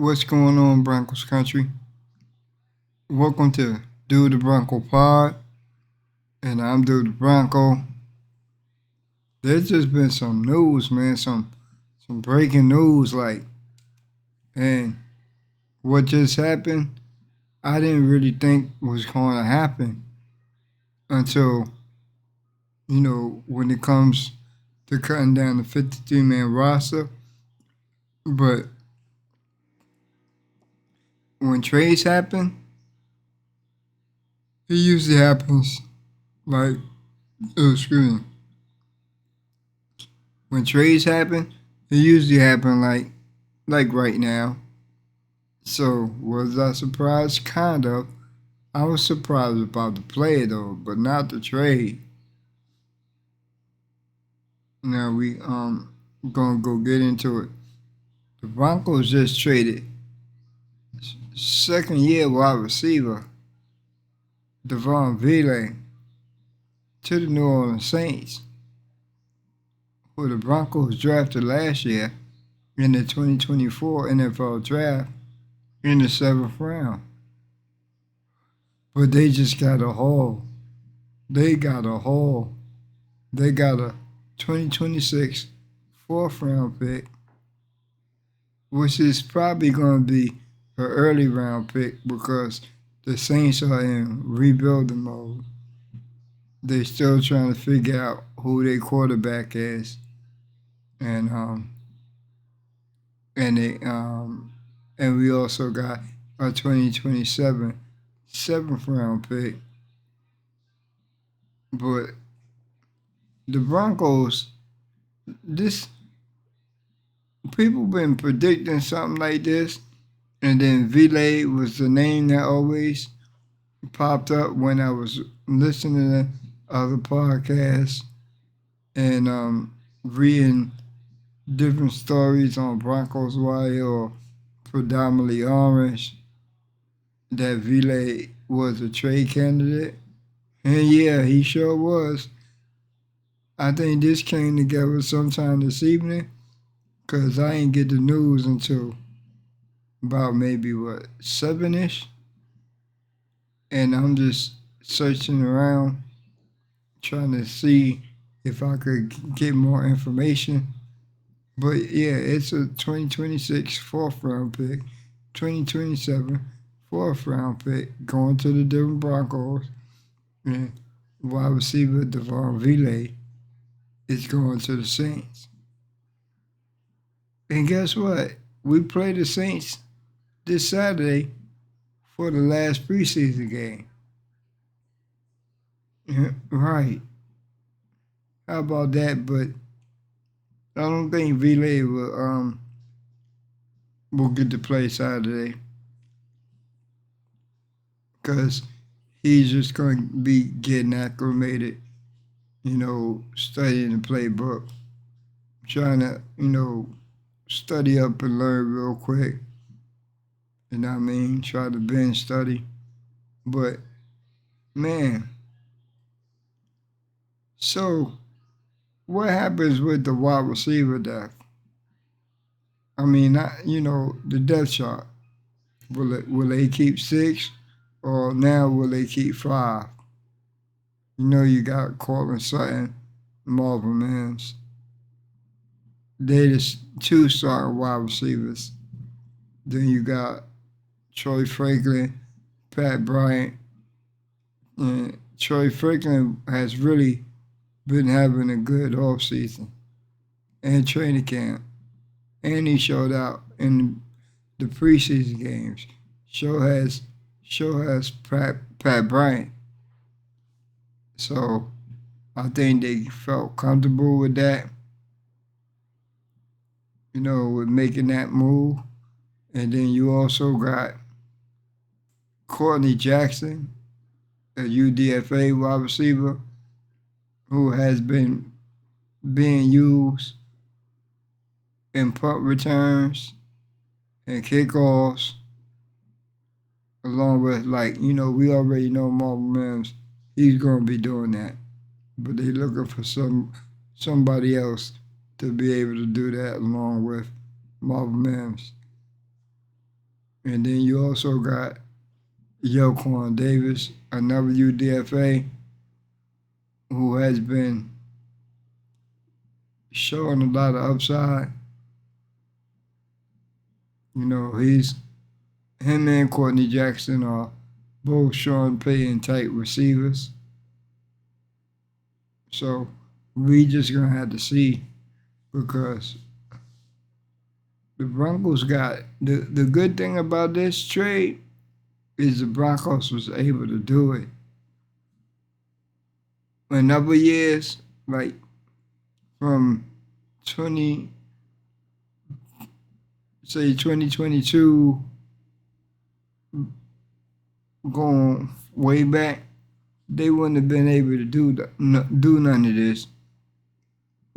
What's going on, Broncos country? Welcome to Do the Bronco Pod, and I'm Do the Bronco. There's just been some news, man, some breaking news, and what just happened, I didn't really think was going to happen until, when it comes to cutting down the 53-man roster. But when trades happen, it usually happens like, oh, excuse me. When trades happen, it usually happen like right now. So was I surprised? Kind of. I was surprised about the play though, but not the trade. Now we gonna go get into it. The Broncos just traded second year wide receiver Vele to the New Orleans Saints, who the Broncos drafted last year in the 2024 NFL draft in the seventh round. But they just got a haul. They got a haul. They got a 2026 fourth round pick, which is probably going to be an early round pick because the Saints are in rebuilding mode. They're still trying to figure out who their quarterback is, and and they and we also got a 2027 seventh round pick. But the Broncos, this people been predicting something like this, and then Vele was the name that always popped up when I was listening to other podcasts and reading different stories on Broncos Wire or predominantly Orange that Vele was a trade candidate. And yeah, he sure was. I think this came together sometime this evening because I didn't get the news until about maybe 7ish, and I'm just searching around trying to see if I could get more information. But yeah, it's a 2026 fourth round pick, 2027 fourth round pick going to the Denver Broncos, and wide receiver Vele is going to the Saints. And guess what? We play the Saints this Saturday for the last preseason game. Right. How about that? But I don't think Vele will get to play Saturday because he's just going to be getting acclimated, studying the playbook, trying to, study up and learn real quick. You know what I mean? Try to binge study. But man, so what happens with the wide receiver depth? I mean, the depth chart. Will they keep 6, or now will they keep 5? You got Cortland Sutton, Marvin Mims. They're the 2 starting wide receivers. Then you got Troy Franklin, Pat Bryant. And Troy Franklin has really been having a good offseason and training camp. And he showed out in the preseason games. Show has Pat Bryant. So I think they felt comfortable with that, with making that move. And then you also got Courtney Jackson, a UDFA wide receiver, who has been being used in punt returns and kickoffs, along with we already know Marvin Mims, he's gonna be doing that. But they're looking for somebody else to be able to do that along with Marvin Mims. And then you also got Yoquan Davis, another UDFA, who has been showing a lot of upside. You know, him and Courtney Jackson are both Sean Payton type receivers. So we just gonna have to see because the Broncos got the good thing about this trade is the Broncos was able to do it. In other years, like from 20 say 2022 going way back, they wouldn't have been able to do none of this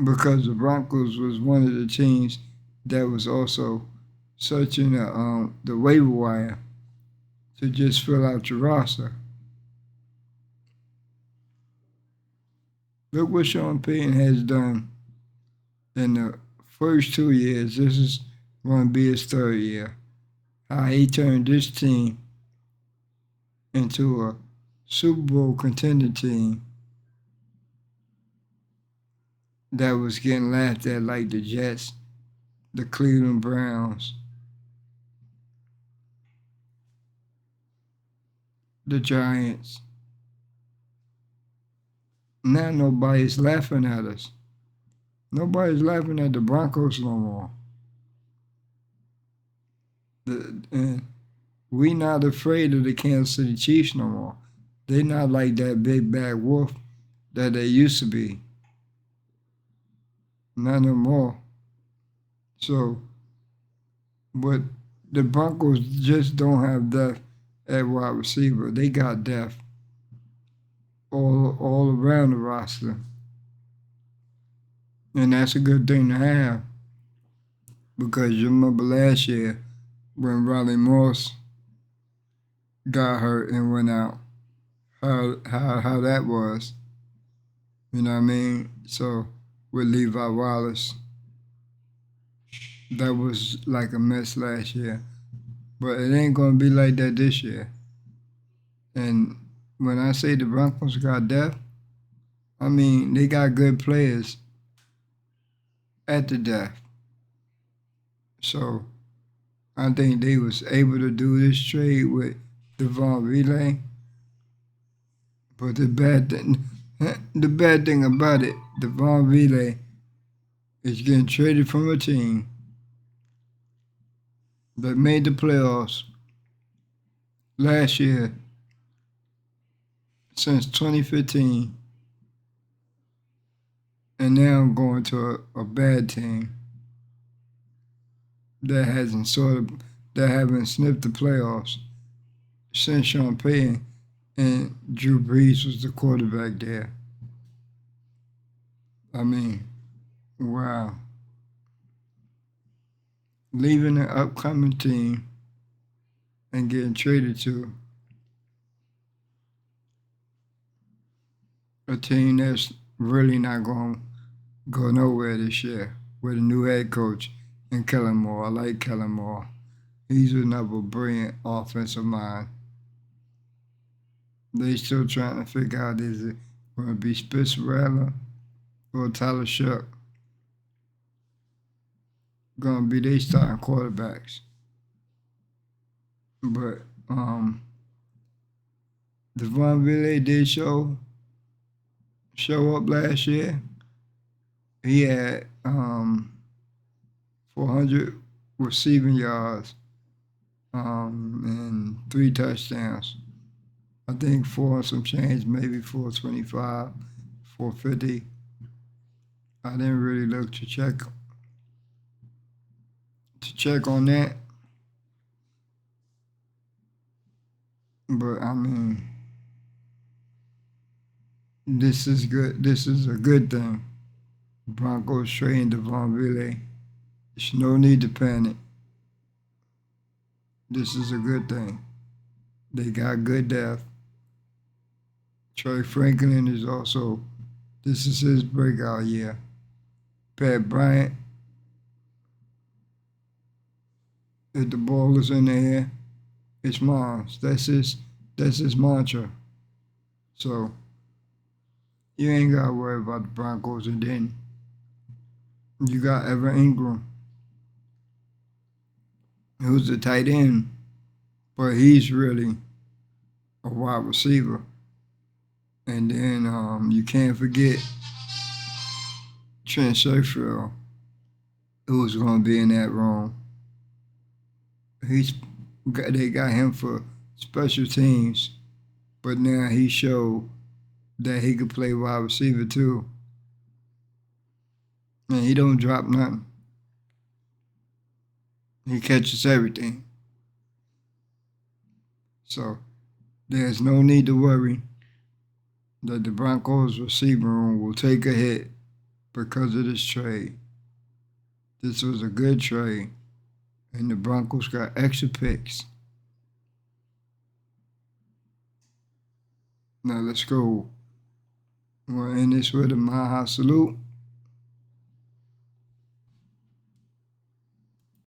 because the Broncos was one of the teams that was also searching the waiver wire to just fill out your roster. Look what Sean Payton has done in the first 2 years. This is going to be his third year. How he turned this team into a Super Bowl contender team that was getting laughed at like the Jets, the Cleveland Browns, the Giants. Now nobody's laughing at us. Nobody's laughing at the Broncos no more. And we not afraid of the Kansas City Chiefs no more. They not like that big bad wolf that they used to be. Not no more. So, but the Broncos just don't have depth at wide receiver. They got depth all around the roster. And that's a good thing to have. Because you remember last year when Riley Moss got hurt and went out, how that was. You know what I mean? So with Levi Wallace, that was like a mess last year. But it ain't gonna be like that this year. And when I say the Broncos got depth, I mean they got good players at the depth. So I think they was able to do this trade with Vele. But the bad thing about it, Vele is getting traded from a team that made the playoffs last year since 2015, and now going to a bad team that haven't sniffed the playoffs since Sean Payton and Drew Brees was the quarterback there. I mean, wow. Leaving an upcoming team and getting traded to a team that's really not going to go nowhere this year with a new head coach and Kellen Moore. I like Kellen Moore. He's another brilliant offensive mind. They still trying to figure out is it going to be Spitz Rattler or Tyler Shuck going to be their starting quarterbacks. But Vele did show up last year. He had 400 receiving yards and 3 touchdowns. I think 4 and some change, maybe 425, 450. I didn't really look to check on that. But I mean, this is good. This is a good thing. Broncos trading Vele. There's no need to panic. This is a good thing. They got good depth. Troy Franklin is also, this is his breakout year. Pat Bryant, If the ball is in the air, it's mine. That's his mantra. So you ain't gotta worry about the Broncos. And then you got Evan Ingram, who's a tight end, but he's really a wide receiver. And then you can't forget Trent Sherfield, who's going to be in that room. They got him for special teams, but now he showed that he could play wide receiver too. And he don't drop nothing. He catches everything. So there's no need to worry that the Broncos receiver room will take a hit because of this trade. This was a good trade, and the Broncos got extra picks. Now let's go. We'll end this with a Maha salute.